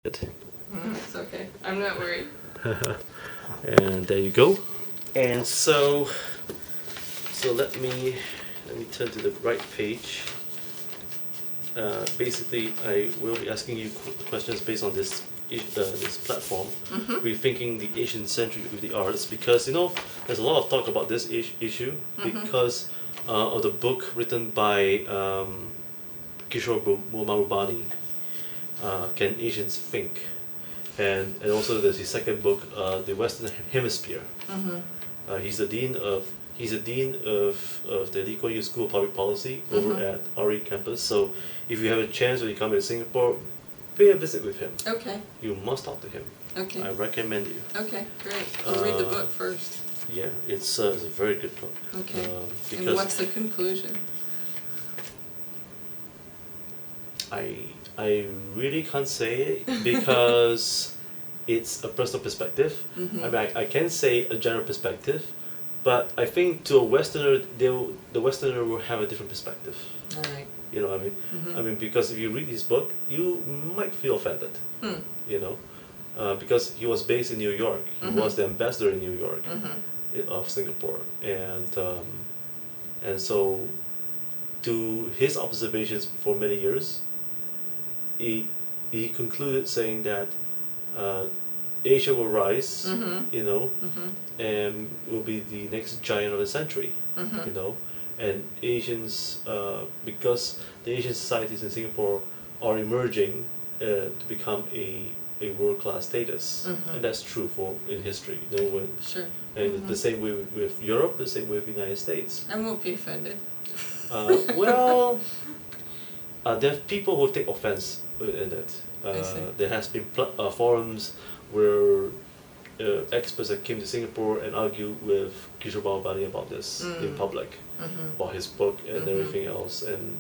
It's okay. I'm not worried. And there you go. And so let me turn to the right page. Basically, I will be asking you questions based on this platform, rethinking the Asian century with the arts, because there's a lot of talk about this issue because of the book written by Kishore Mahbubani, Can Asians Think? And also there's his second book, The Western Hemisphere. He's the dean of the Lee Kuan Yew School of Public Policy over at RE campus. So if you have a chance when you come to Singapore, pay a visit with him. Okay. You must talk to him. Okay. I recommend you. Okay, great. I'll read the book first. Yeah, it's a very good book. Okay. Because And what's the conclusion? I really can't say it because it's a personal perspective. I mean, I can say a general perspective, but I think to a Westerner, the Westerner will have a different perspective. All right. You know what I mean? I mean, because if you read his book, you might feel offended. You know, because he was based in New York. He was the ambassador in New York of Singapore, and so to his observations for many years, he concluded saying that Asia will rise, and will be the next giant of the century, and Asians, because the Asian societies in Singapore are emerging to become a world-class status, and that's true in history. Sure. And the same way with Europe, the same way with the United States. I won't be offended. Well, there are people who take offense in it. I see. There has been forums where experts that came to Singapore and argued with Kishore Mahbubani about this in public, about his book and everything else. And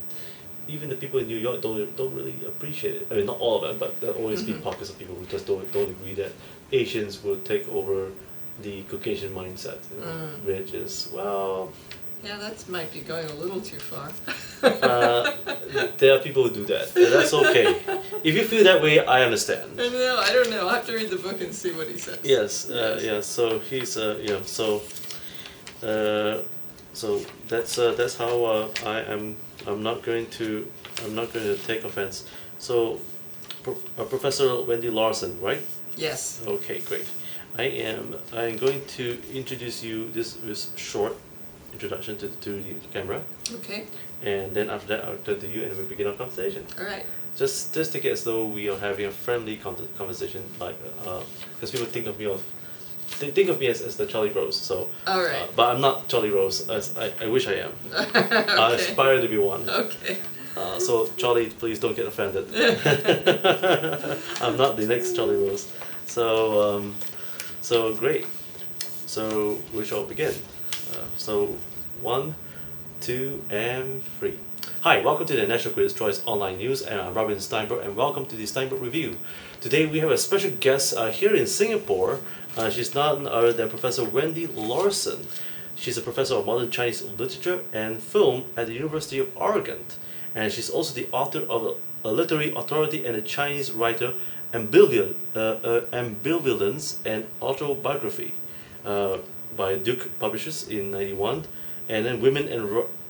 even the people in New York don't really appreciate it. I mean, not all of them, but there always be pockets of people who just don't agree that Asians will take over the Caucasian mindset, which is, well, Yeah, that might be going a little too far. there are people who do that, and that's okay. If you feel that way, I understand. No, I don't know. I'll have to read the book and see what he says. Yes, yeah. So he's, so that's how I am. I'm not going to take offense. So, Professor Wendy Larson, right? Yes. Okay, great. I'm going to introduce you. This is short introduction to the camera, Okay. and then after that I'll turn to you and we begin our conversation. All right. Just take it as though we are having a friendly conversation, like because people think of me as the Charlie Rose. So. All right. But I'm not Charlie Rose. As I wish I am. Okay. I aspire to be one. Okay. So Charlie, please don't get offended. I'm not the next Charlie Rose. So great. So we shall begin. So 1, 2, and 3. Hi, welcome to the National Critics' Choice Online News, and I'm Robin Stienberg, and welcome to the Stienberg Review. Today we have a special guest here in Singapore. She's none other than Professor Wendy Larson. She's a professor of modern Chinese literature and film at the University of Oregon, and she's also the author of A Literary Authority and a Chinese Writer, Ambivalence and Autobiography, by Duke Publishers in '91, and then Women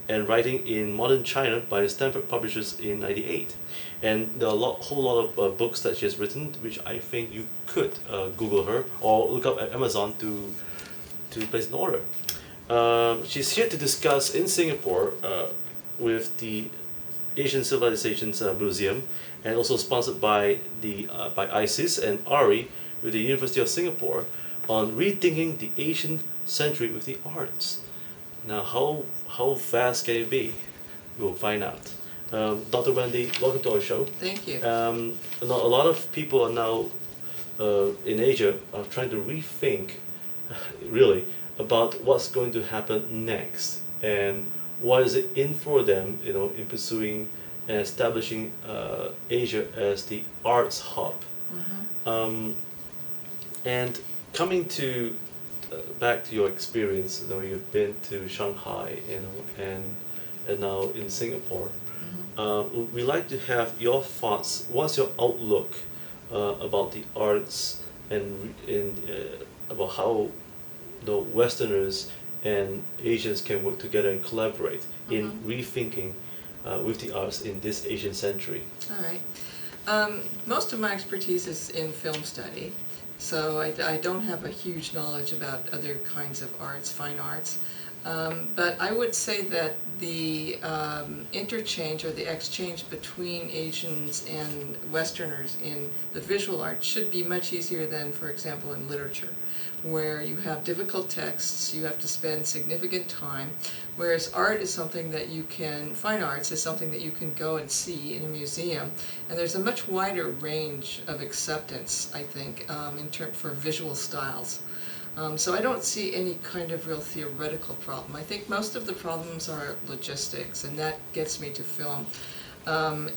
and Writing in Modern China by Stanford Publishers in '98. And there are whole lot of books that she has written, which I think you could Google her or look up at Amazon to place an order. She's here to discuss in Singapore with the Asian Civilizations Museum, and also sponsored by by ISIS and ARI with the University of Singapore, on rethinking the Asian century with the arts. Now, how fast can it be? We'll find out. Dr. Wendy, welcome to our show. Thank you. A lot of people are now in Asia are trying to rethink, really, about what's going to happen next and what is it in for them, in pursuing and establishing Asia as the arts hub. And coming to back to your experience, you've been to Shanghai, and now in Singapore. We'd like to have your thoughts. What's your outlook about the arts and about how the Westerners and Asians can work together and collaborate in rethinking with the arts in this Asian century. All right. Most of my expertise is in film study, so I don't have a huge knowledge about other kinds of arts, fine arts. But I would say that the interchange or the exchange between Asians and Westerners in the visual arts should be much easier than, for example, in literature, where you have difficult texts, you have to spend significant time, whereas art is something that you can, fine arts is something that you can go and see in a museum, and there's a much wider range of acceptance, I think, for visual styles. So I don't see any kind of real theoretical problem. I think most of the problems are logistics, and that gets me to film.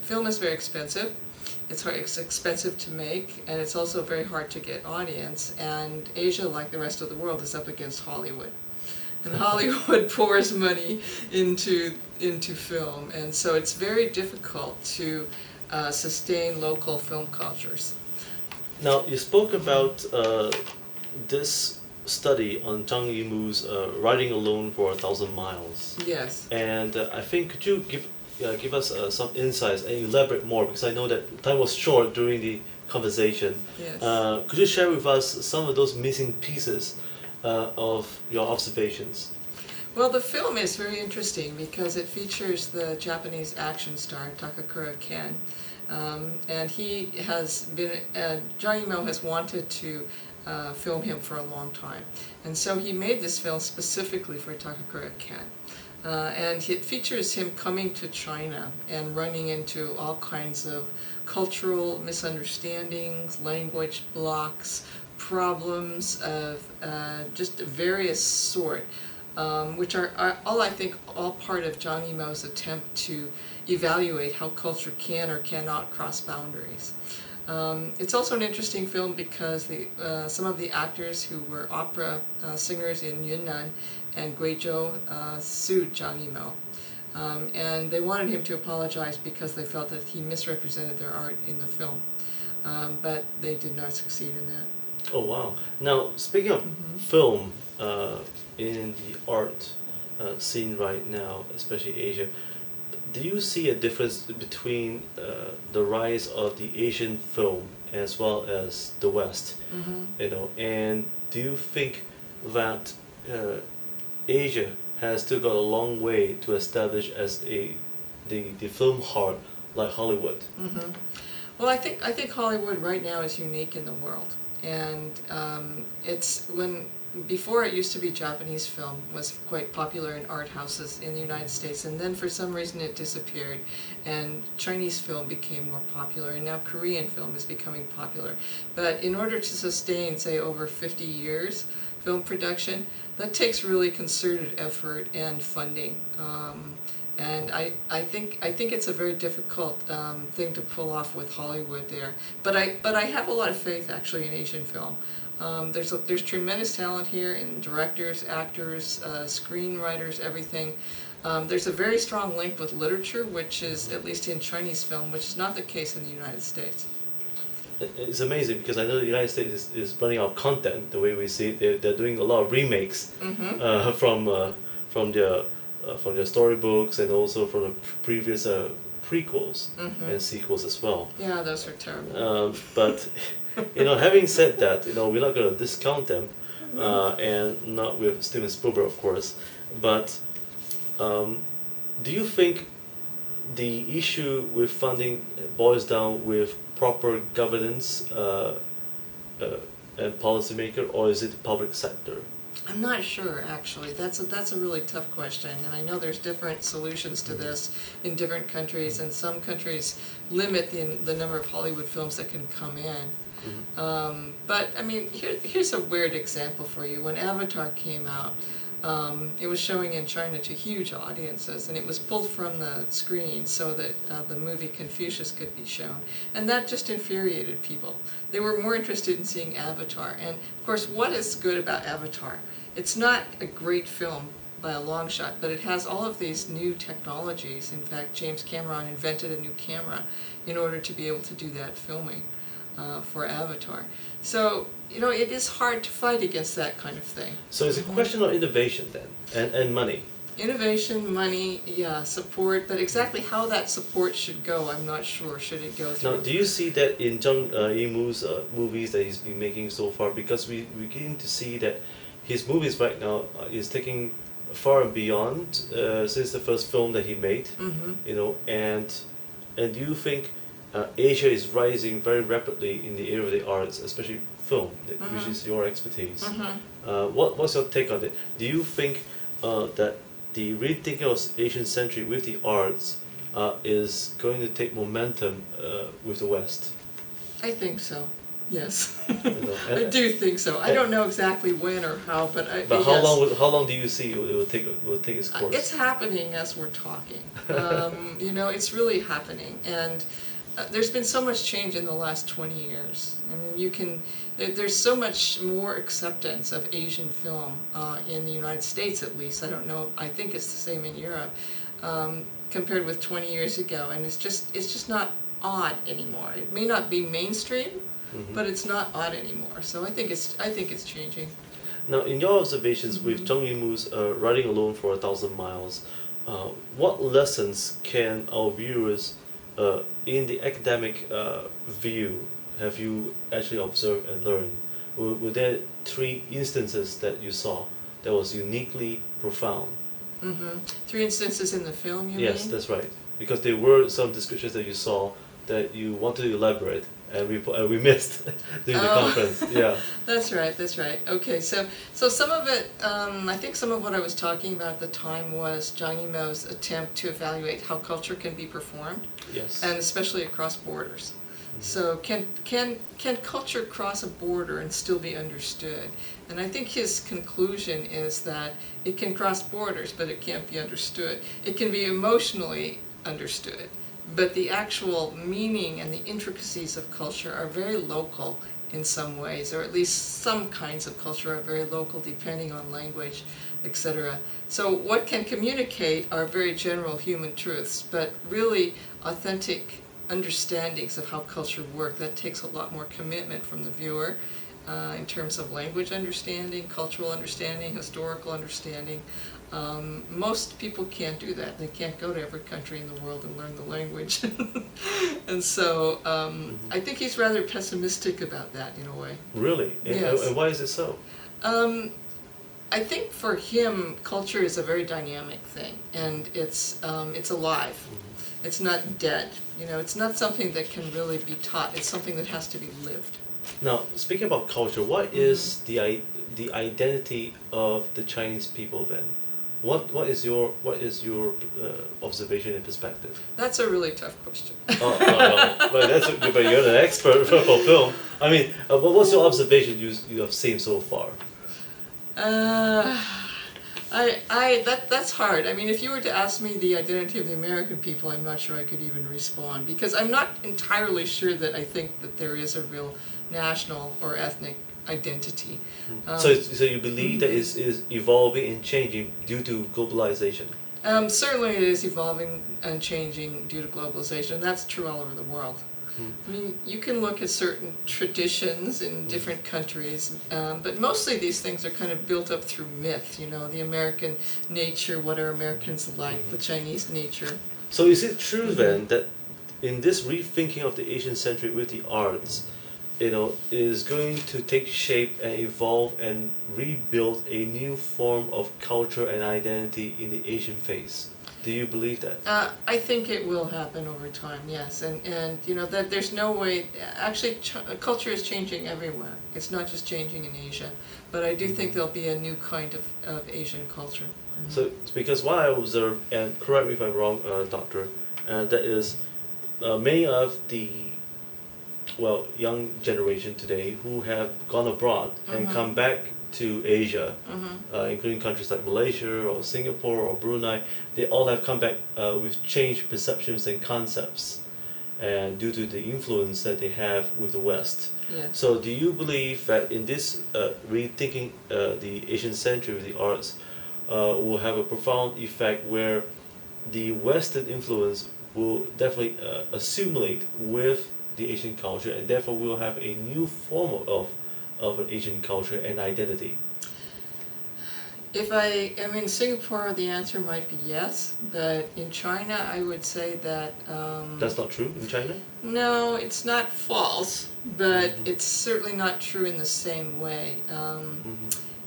Film is very expensive. It's expensive to make, and it's also very hard to get audience, and Asia, like the rest of the world, is up against Hollywood. And Hollywood pours money into film, and so it's very difficult to sustain local film cultures. Now, you spoke about this study on Zhang Yimou's Riding Alone for 1,000 Miles. Yes. And I think, could you give us some insights and elaborate more, because I know that time was short during the conversation. Yes. Could you share with us some of those missing pieces of your observations? Well, the film is very interesting because it features the Japanese action star Takakura Ken. And he has been, Zhang Yimou has wanted to film him for a long time. And so he made this film specifically for Takakura Ken. And it features him coming to China and running into all kinds of cultural misunderstandings, language blocks, problems of just various sort, which are all, I think, all part of Zhang Yimou's attempt to evaluate how culture can or cannot cross boundaries. It's also an interesting film because some of the actors who were opera singers in Yunnan and Guizhou sued Zhang Yimou. And they wanted him to apologize because they felt that he misrepresented their art in the film. But they did not succeed in that. Oh, wow. Now, speaking of film in the art scene right now, especially Asia, do you see a difference between the rise of the Asian film as well as the West? You know, and do you think that Asia has still got a long way to establish as the film hub like Hollywood? Well, I think Hollywood right now is unique in the world, and it's before it used to be Japanese film was quite popular in art houses in the United States, and then for some reason it disappeared, and Chinese film became more popular, and now Korean film is becoming popular. But in order to sustain, say, over 50 years film production, that takes really concerted effort and funding. And I think it's a very difficult thing to pull off with Hollywood there. But I have a lot of faith actually in Asian film. There's tremendous talent here in directors, actors, screenwriters, everything. There's a very strong link with literature, which is, at least in Chinese film, which is not the case in the United States. It's amazing because I know the United States is running out of content the way we see it. They're doing a lot of remakes from their storybooks and also from the previous prequels and sequels as well. Yeah, those are terrible. But you know, having said that, you know, we're not going to discount them, and not with Steven Spielberg, of course. But do you think the issue with funding boils down with proper governance and policymaker, or is it the public sector? I'm not sure, actually. That's a really tough question, and I know there's different solutions to this in different countries, and some countries limit the number of Hollywood films that can come in. But I mean, here's a weird example for you. When Avatar came out, it was showing in China to huge audiences, and it was pulled from the screen so that the movie Confucius could be shown, and that just infuriated people. They were more interested in seeing Avatar, and of course, what is good about Avatar? It's not a great film by a long shot, but it has all of these new technologies. In fact, James Cameron invented a new camera in order to be able to do that filming. for Avatar. So, it is hard to fight against that kind of thing. So it's a question of innovation then, and money. Innovation, money, yeah, support, but exactly how that support should go, I'm not sure. Should it go through? Now, do you see that in Zhang Yimou's movies that he's been making so far? Because we're beginning to see that his movies right now is taking far and beyond since the first film that he made. And do you think Asia is rising very rapidly in the area of the arts, especially film, which is your expertise? What's your take on it? Do you think that the rethinking of Asian century with the arts is going to take momentum with the West? I think so. Yes, And I do think so. I don't know exactly when or how, but but how yes. long do you see it will take its course? It's happening as we're talking. It's really happening, and there's been so much change in the last 20 years. I mean, there's so much more acceptance of Asian film in the United States, at least. I don't know. I think it's the same in Europe, compared with 20 years ago, and it's just not odd anymore. It may not be mainstream, but it's not odd anymore. So I think it's changing. Now, in your observations with Zhang Yimou's Riding Alone for 1,000 Miles, what lessons can our viewers in the academic view have you actually observed and learned? Were there 3 instances that you saw that was uniquely profound? 3 instances in the film, you Yes, mean? that's right. Because there were some descriptions that you saw that you wanted to elaborate, and we missed during the conference. Yeah. That's right. Okay, so some of it, I think some of what I was talking about at the time was Zhang Yimou's attempt to evaluate how culture can be performed, Yes. and especially across borders. So can culture cross a border and still be understood? And I think his conclusion is that it can cross borders, but it can't be understood. It can be emotionally understood, but the actual meaning and the intricacies of culture are very local in some ways, or at least some kinds of culture are very local depending on language, etc. So what can communicate are very general human truths, but really authentic understandings of how culture works. That takes a lot more commitment from the viewer in terms of language understanding, cultural understanding, historical understanding. Most people can't do that. They can't go to every country in the world and learn the language. And so I think he's rather pessimistic about that in a way. Really? Yes. And why is it so? I think for him, culture is a very dynamic thing, and it's alive. It's not dead. It's not something that can really be taught. It's something that has to be lived. Now, speaking about culture, what is the identity of the Chinese people then? What is your observation and perspective? That's a really tough question. But you're an expert for film. I mean, what's your observation you have seen so far? That's hard. I mean, if you were to ask me the identity of the American people, I'm not sure I could even respond, because I'm not entirely sure that I think that there is a real national or ethnic identity. So you believe that is evolving and changing due to globalization? Certainly it is evolving and changing due to globalization. That's true all over the world. I mean, you can look at certain traditions in different countries, but mostly these things are kind of built up through myth, the American nature, what are Americans like, the Chinese nature. So is it true then that in this rethinking of the Asian century with the arts, is going to take shape and evolve and rebuild a new form of culture and identity in the Asian face? Do you believe that? I think it will happen over time, yes, and that there's no way. Actually, culture is changing everywhere. It's not just changing in Asia, but I do think there'll be a new kind of Asian culture. So, because what I observe, and correct me if I'm wrong, Doctor, that is many of the young generation today who have gone abroad and come back to Asia, including countries like Malaysia or Singapore or Brunei, they all have come back with changed perceptions and concepts, and due to the influence that they have with the West. Yes. So do you believe that in this rethinking the Asian century of the arts will have a profound effect where the Western influence will definitely assimilate with the Asian culture, and therefore we will have a new form of an Asian culture and identity? If I am in Singapore, the answer might be yes, but in China, I would say that That's not true in China? no, it's not false, but Mhm. it's certainly not true in the same way.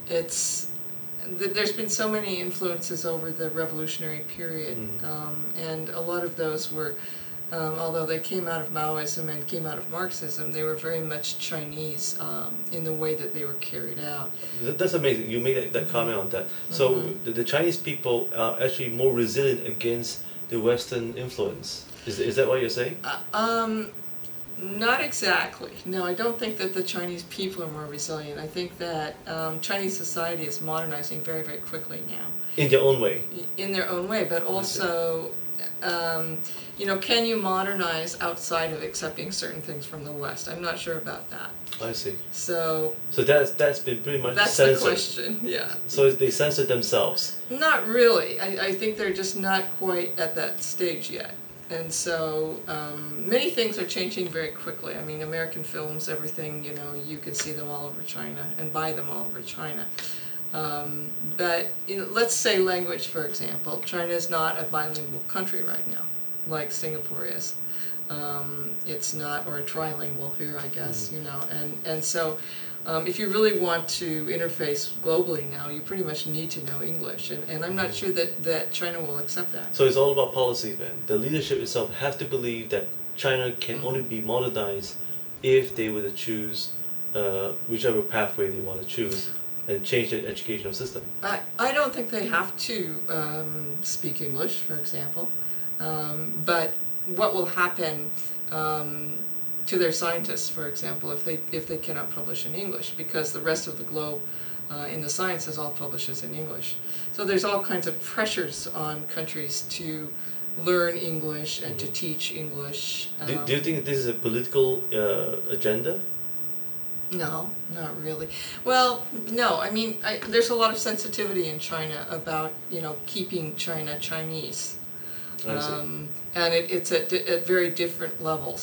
It's there's been so many influences over the revolutionary period, and a lot of those were, although they came out of Maoism and came out of Marxism, they were very much Chinese in the way that they were carried out. That's amazing. You made that comment on that. So the Chinese people are actually more resilient against the Western influence. Is that what you're saying? Not exactly. No, I don't think that the Chinese people are more resilient. I think that Chinese society is modernizing very, very quickly now. In their own way. In their own way, but also, can you modernize outside of accepting certain things from the West? I'm not sure about that. I see. So that's been pretty much that's censored. the question, yeah. So they censored themselves. Not really. I think they're just not quite at that stage yet. And so many things are changing very quickly. I mean, American films, everything, you can see them all over China and buy them all over China. But let's say language, for example. China is not a bilingual country right now, like Singapore is. It's not, or a trilingual here, I guess, and so if you really want to interface globally now, you pretty much need to know English, and I'm not sure that China will accept that. So it's all about policy then. The leadership itself has to believe that China can only be modernized if they were to choose whichever pathway they want to choose and change their educational system. I don't think they have to speak English, for example, but what will happen to their scientists, for example, if they cannot publish in English, because the rest of the globe in the sciences all publishes in English. So there's all kinds of pressures on countries to learn English and to teach English. Do you think this is a political agenda? No, not really. Well, no, I mean, there's a lot of sensitivity in China about, keeping China Chinese. And it's at very different levels,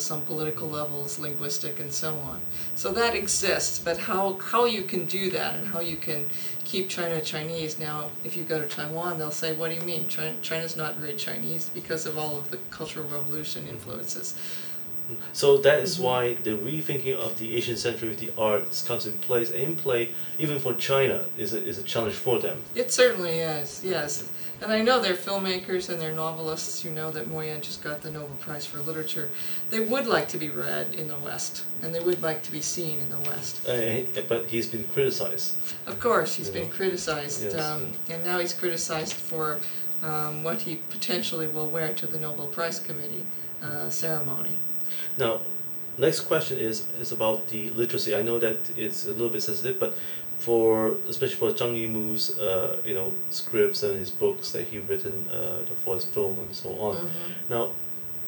some political levels, linguistic, and so on. So that exists, but how you can do that and how you can keep China Chinese. Now, if you go to Taiwan, they'll say, what do you mean? China's not very Chinese because of all of the Cultural Revolution influences. So that is why the rethinking of the Asian century of the arts comes in place, even for China, is a challenge for them. It certainly is, yes. And I know they're filmmakers and they're novelists. You know that Moyen just got the Nobel Prize for Literature. They would like to be read in the West, and they would like to be seen in the West. But he's been criticized. Of course, he's been criticized, Yes, and now he's criticized for what he potentially will wear to the Nobel Prize Committee ceremony. Now, next question is about the literacy. I know that it's a little bit sensitive, but especially for Zhang Yimou's scripts and his books that he written for his film and so on. Now,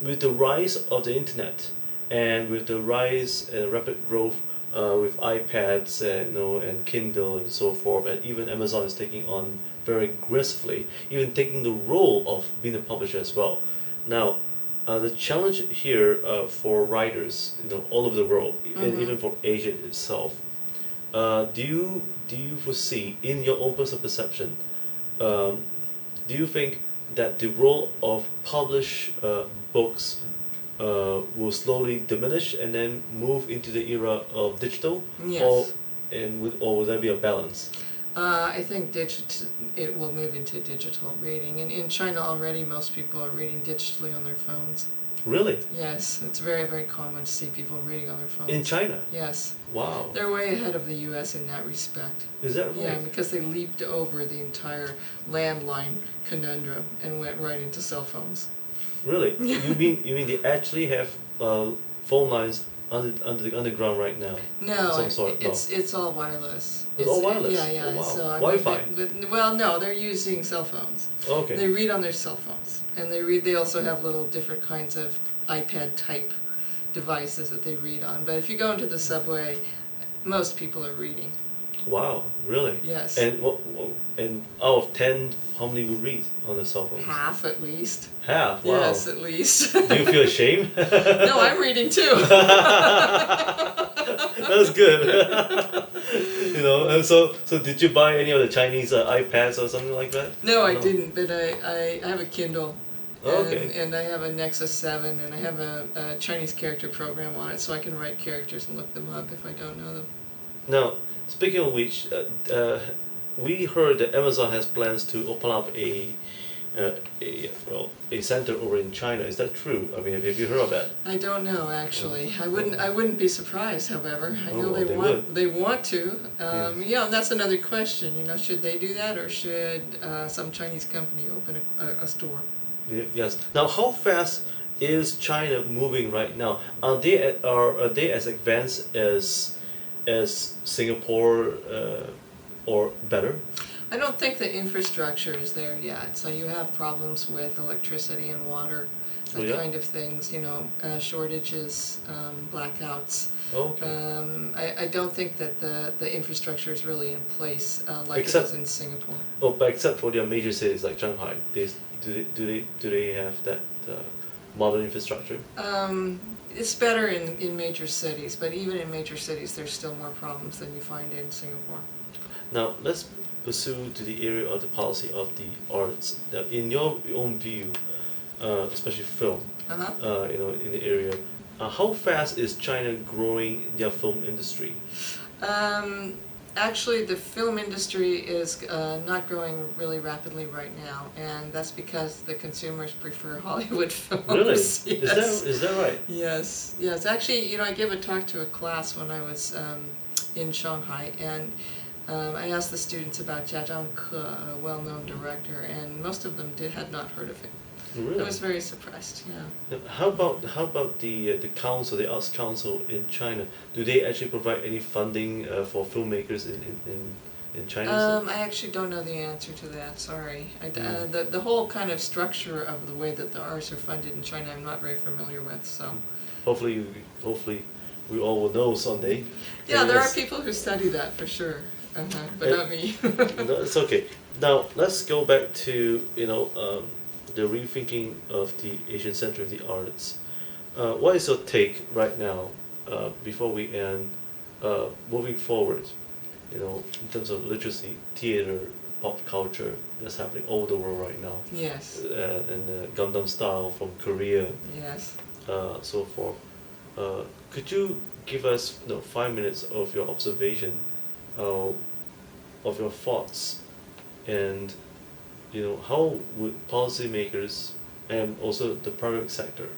with the rise of the internet and with the rise and rapid growth with iPads and Kindle and so forth, and even Amazon is taking on very aggressively, even taking the role of being a publisher as well. Now, the challenge here for writers, all over the world, and even for Asia itself, do you foresee, in your own personal perception, do you think that the role of published books will slowly diminish and then move into the era of digital? Yes. Or will there be a balance? I think it will move into digital reading. And in China already, most people are reading digitally on their phones. Really? Yes, it's very, very common to see people reading on their phones. In China? Yes. Wow. They're way ahead of the U.S. in that respect. Is that right? Yeah, because they leaped over the entire landline conundrum and went right into cell phones. Really? You mean they actually have phone lines under the underground right now? No, it's all wireless. It's all wireless? Yeah. Oh, wow. So, Wi-Fi? Well, no, they're using cell phones. Okay. They read on their cell phones, and they also have little different kinds of iPad-type devices that they read on. But if you go into the subway, most people are reading. Wow, really? Yes. And out of 10, how many would read on the cell phones? Half at least. Half. Wow. Yes, at least. Do you feel ashamed? No, I'm reading too. That's good. So did you buy any of the Chinese iPads or something like that? No, I didn't, but I have a Kindle. Oh, okay. And I have a Nexus 7, and I have a Chinese character program on it, so I can write characters and look them up if I don't know them. Now, speaking of which, we heard that Amazon has plans to open up a center over in China. Is that true? I mean, have you heard of that? I don't know actually. I wouldn't be surprised. However, I know Oh, they want to. Yeah. Yeah, and that's another question. Should they do that, or should some Chinese company open a store? Yes. Now, how fast is China moving right now? Are they as advanced as Singapore or better? I don't think the infrastructure is there yet. So you have problems with electricity and water, Oh, yeah? kind of things. Shortages, blackouts. Okay. I don't think that the infrastructure is really in place like it Except- is in Singapore. Oh, but except for their major cities like Shanghai, do they have that modern infrastructure? It's better in major cities, but even in major cities, there's still more problems than you find in Singapore. Now let's pursue to the area of the policy of the arts. Now, in your own view, especially film, Uh-huh. in the area, how fast is China growing their film industry? Actually, the film industry is not growing really rapidly right now, and that's because the consumers prefer Hollywood films. Really? Yes. Is that right? Yes, yes. Actually, I gave a talk to a class when I was in Shanghai, and I asked the students about Jia Zhangke, a well-known director, and most of them had not heard of him. Really? I was very surprised. Yeah. Now, how about the council, the arts council in China? Do they actually provide any funding for filmmakers in China? I actually don't know the answer to that. Sorry. The whole kind of structure of the way that the arts are funded in China, I'm not very familiar with. So. Hopefully we all will know someday. Yeah, And there are yes. people who study that for sure, but not me. No, it's okay. Now let's go back to the rethinking of the Asian Center of the Arts. What is your take right now, before we end, moving forward, in terms of literacy, theater, pop culture that's happening all over the world right now, Yes, and Gangnam Style from Korea, yes. so forth. Could you give us 5 minutes of your observation, of your thoughts, and how would policymakers and also the private sector,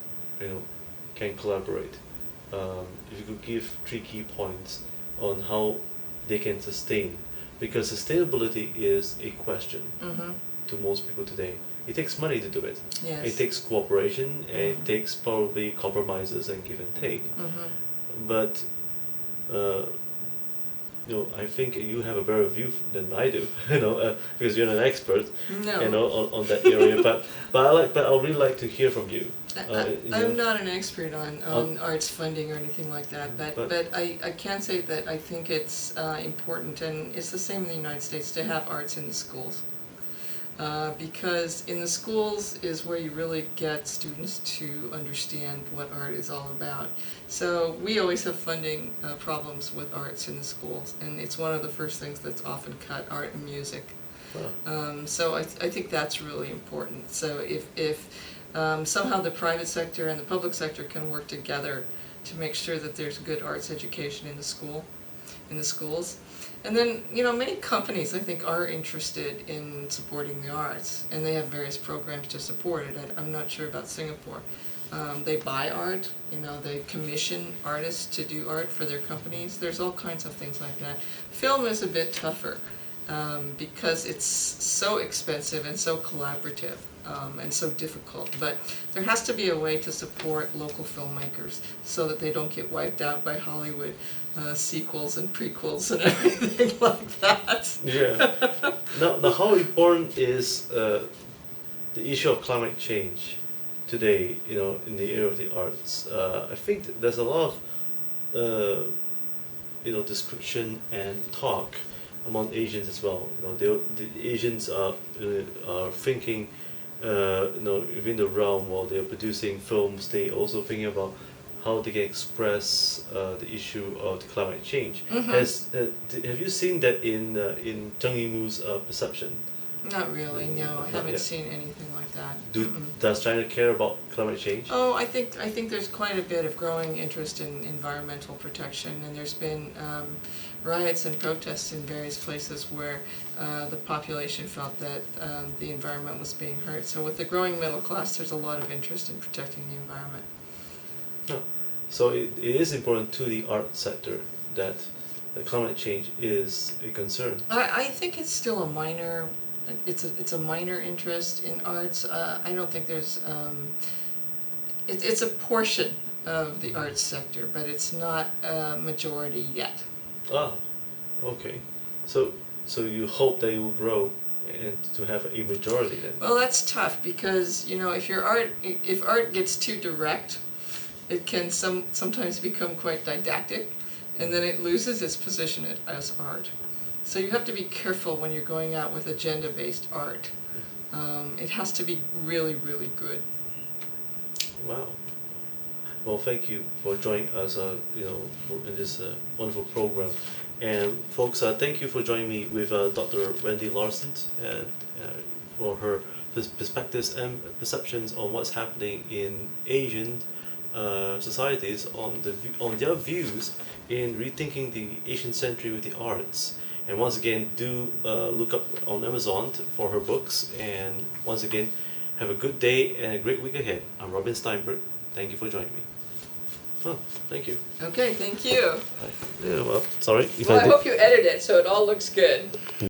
can collaborate? If you could give 3 key points on how they can sustain, because sustainability is a question Mm-hmm. to most people today. It takes money to do it. Yes. It takes cooperation, and it Mhm. takes probably compromises and give and take. Mm-hmm. But I think you have a better view than I do, because you're an expert, No. on that area. But I would really like to hear from you. I'm not an expert on arts funding or anything like that, but I can say that I think it's important, and it's the same in the United States, to have arts in the schools. Because in the schools is where you really get students to understand what art is all about. So we always have funding problems with arts in the schools, and it's one of the first things that's often cut, art and music. Wow. So I think that's really important. So if somehow the private sector and the public sector can work together to make sure that there's good arts education in the schools. And then, many companies, I think, are interested in supporting the arts, and they have various programs to support it. I'm not sure about Singapore. They buy art, they commission artists to do art for their companies. There's all kinds of things like that. Film is a bit tougher, because it's so expensive and so collaborative. And so difficult, but there has to be a way to support local filmmakers so that they don't get wiped out by Hollywood sequels and prequels and everything like that. Yeah. Now, how important is the issue of climate change today? In the area of the arts. I think there's a lot of description and talk among Asians as well. The Asians are thinking, within the realm while they're producing films. They also thinking about how they can express the issue of the climate change. Have you seen that in Zheng Yimou's perception? Not really, no. I Not haven't yet. seen anything like that. Does China care about climate change? Oh, I think there's quite a bit of growing interest in environmental protection, and there's been riots and protests in various places where the population felt that the environment was being hurt. So with the growing middle class, there's a lot of interest in protecting the environment. No. So it is important to the art sector that climate change is a concern. I think it's still a minor. It's a minor interest in arts. I don't think there's. It's a portion of the arts sector, but it's not a majority yet. Ah, okay. So you hope that it will grow and to have a majority then. Well, that's tough because if art gets too direct, it can sometimes become quite didactic, and then it loses its position as art. So you have to be careful when you're going out with agenda-based art. It has to be really, really good. Wow. Well, thank you for joining us, in this wonderful program. And folks, thank you for joining me with Dr. Wendy Larson for her perspectives and perceptions on what's happening in Asian societies, on their views in rethinking the Asian century with the arts. And once again, do look up on Amazon for her books. And once again, have a good day and a great week ahead. I'm Robin Stienberg. Thank you for joining me. Oh, thank you. Okay, thank you. Yeah, well, sorry if Well, I I did. hope you edit it so it all looks good.